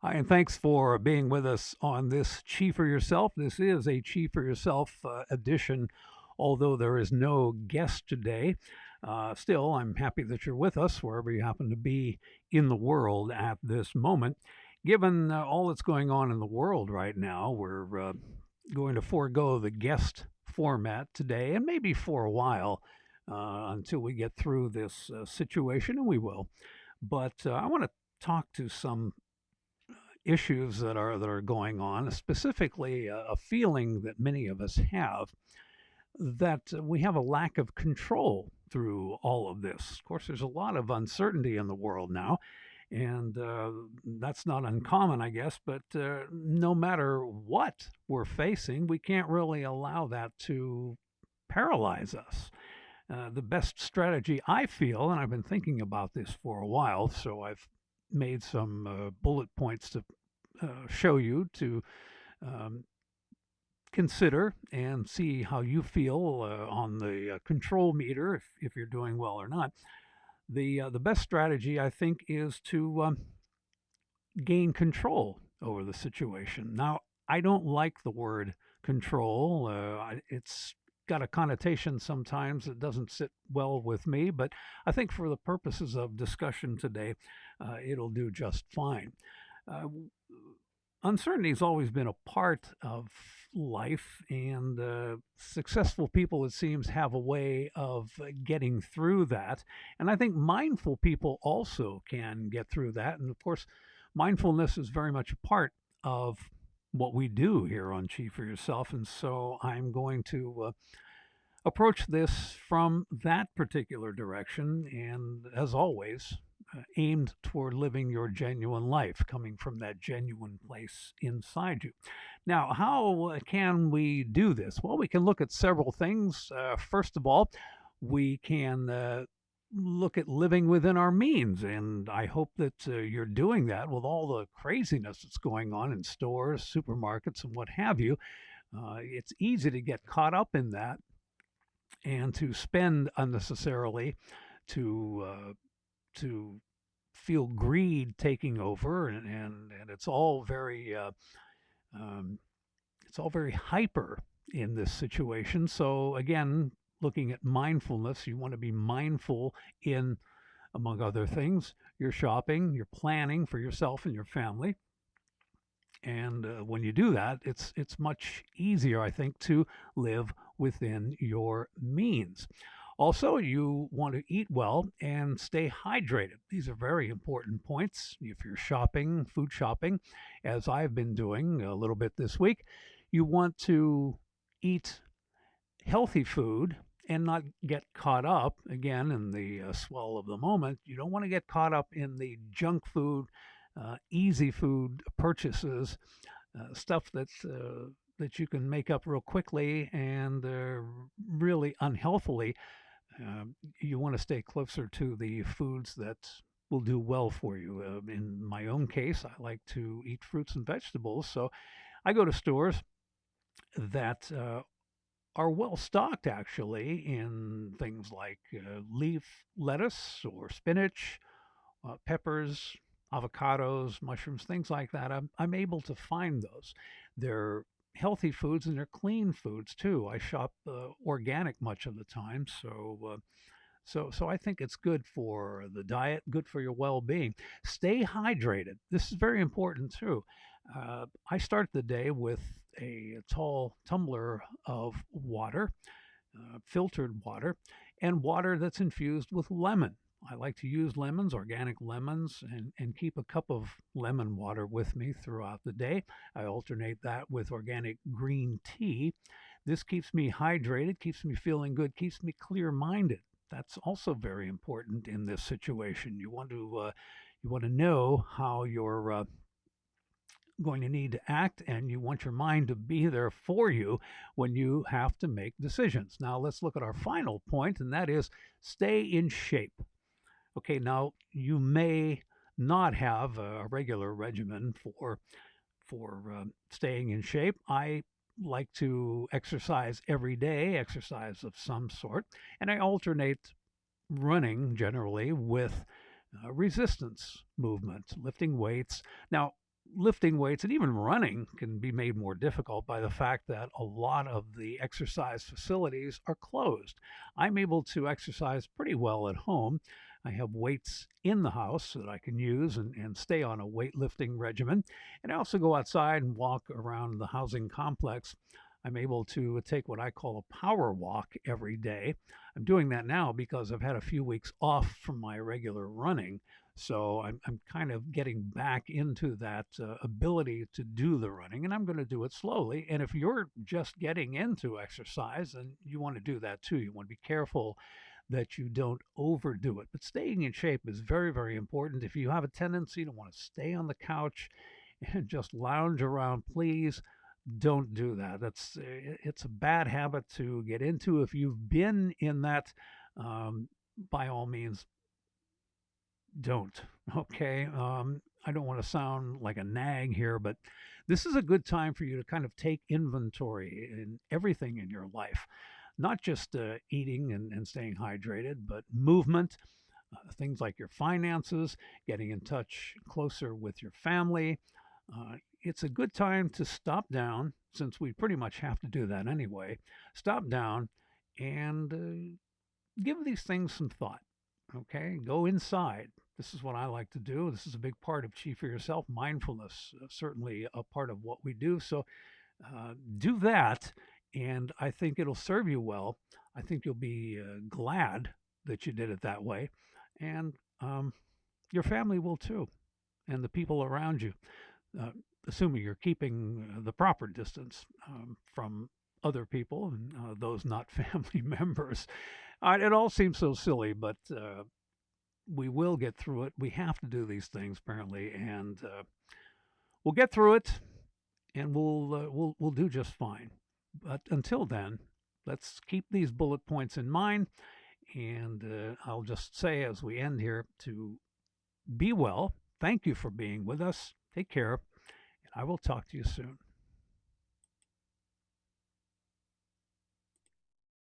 Hi, and thanks for being with us on this Chi for Yourself. This is a Chi for Yourself edition, although there is no guest today. Still, I'm happy that you're with us wherever you happen to be in the world at this moment. Given all that's going on in the world right now, we're going to forego the guest format today and maybe for a while until we get through this situation, and we will. But I want to talk to some issues that are going on, specifically a feeling that many of us have that we have a lack of control through all of this. Of course, there's a lot of uncertainty in the world now, and that's not uncommon, I guess. But no matter what we're facing, we can't really allow that to paralyze us. The best strategy I feel, and I've been thinking about this for a while, so I've made some bullet points to show you to um, consider and see how you feel on the control meter if you're doing well or not. The best strategy I think is to gain control over the situation. Now, I don't like the word control. It's got a connotation sometimes that doesn't sit well with me, but I think for the purposes of discussion today, it'll do just fine. Uh, Uncertainty has always been a part of life, and successful people, it seems, have a way of getting through that. And I think mindful people also can get through that. And of course, mindfulness is very much a part of what we do here on Chi for Yourself. And so I'm going to approach this from that particular direction. And as always, aimed toward living your genuine life, coming from that genuine place inside you. Now, how can we do this? Well, we can look at several things. First of all, we can look at living within our means. And I hope that you're doing that with all the craziness that's going on in stores, supermarkets, and what have you. It's easy to get caught up in that and to spend unnecessarily, to feel greed taking over, and um, it's all very hyper in this situation. So again, looking at mindfulness, you want to be mindful in, among other things, your shopping, your planning for yourself and your family. And when you do that, it's much easier, I think, to live within your means. Also, you want to eat well and stay hydrated. These are very important points. If you're shopping, food shopping, as I've been doing a little bit this week, you want to eat healthy food and not get caught up again in the swell of the moment. You don't want to get caught up in the junk food, easy food purchases, stuff that you can make up real quickly and really unhealthily. You want to stay closer to the foods that will do well for you. In my own case, I like to eat fruits and vegetables, so I go to stores that are well stocked actually in things like leaf lettuce or spinach, peppers, avocados, mushrooms, things like that. I'm able to find those. They're healthy foods and they're clean foods too. I shop organic much of the time, so I think it's good for the diet, good for your well-being. Stay hydrated. This is very important too. I start the day with a tall tumbler of water, filtered water, and water that's infused with lemon. I like to use lemons, organic lemons, and keep a cup of lemon water with me throughout the day. I alternate that with organic green tea. This keeps me hydrated, keeps me feeling good, keeps me clear minded. That's also very important in this situation. You want to know how you're going to need to act, and you want your mind to be there for you when you have to make decisions. Now, let's look at our final point, and that is stay in shape. Okay, now you may not have a regular regimen for staying in shape. I like to exercise every day, exercise of some sort, and I alternate running generally with resistance movement, lifting weights. Now, lifting weights and even running can be made more difficult by the fact that a lot of the exercise facilities are closed. I'm able to exercise pretty well at home. I have weights in the house that I can use and stay on a weightlifting regimen. And I also go outside and walk around the housing complex. I'm able to take what I call a power walk every day. I'm doing that now because I've had a few weeks off from my regular running. So I'm kind of getting back into that ability to do the running, and I'm going to do it slowly. And if you're just getting into exercise, then you want to do that too. You want to be careful that you don't overdo it. But staying in shape is very, very important. If you have a tendency to want to stay on the couch and just lounge around, please don't do that. It's a bad habit to get into. If you've been in that, by all means, don't. Okay. I don't want to sound like a nag here, but this is a good time for you to kind of take inventory in everything in your life, not just eating and staying hydrated, but movement, things like your finances, getting in touch closer with your family. It's a good time to stop down, since we pretty much have to do that anyway. Stop down and give these things some thought. Okay, go inside. This is what I like to do. This is a big part of Chief for Yourself. Mindfulness, certainly a part of what we do. So do that, and I think it'll serve you well. I think you'll be glad that you did it that way, and your family will too, and the people around you, uh, assuming you're keeping the proper distance from other people and those not family members. It all seems so silly, but we will get through it. We have to do these things apparently, and we'll get through it, and we'll do just fine. But until then, let's keep these bullet points in mind. And I'll just say as we end here to be well. Thank you for being with us. Take care, and I will talk to you soon.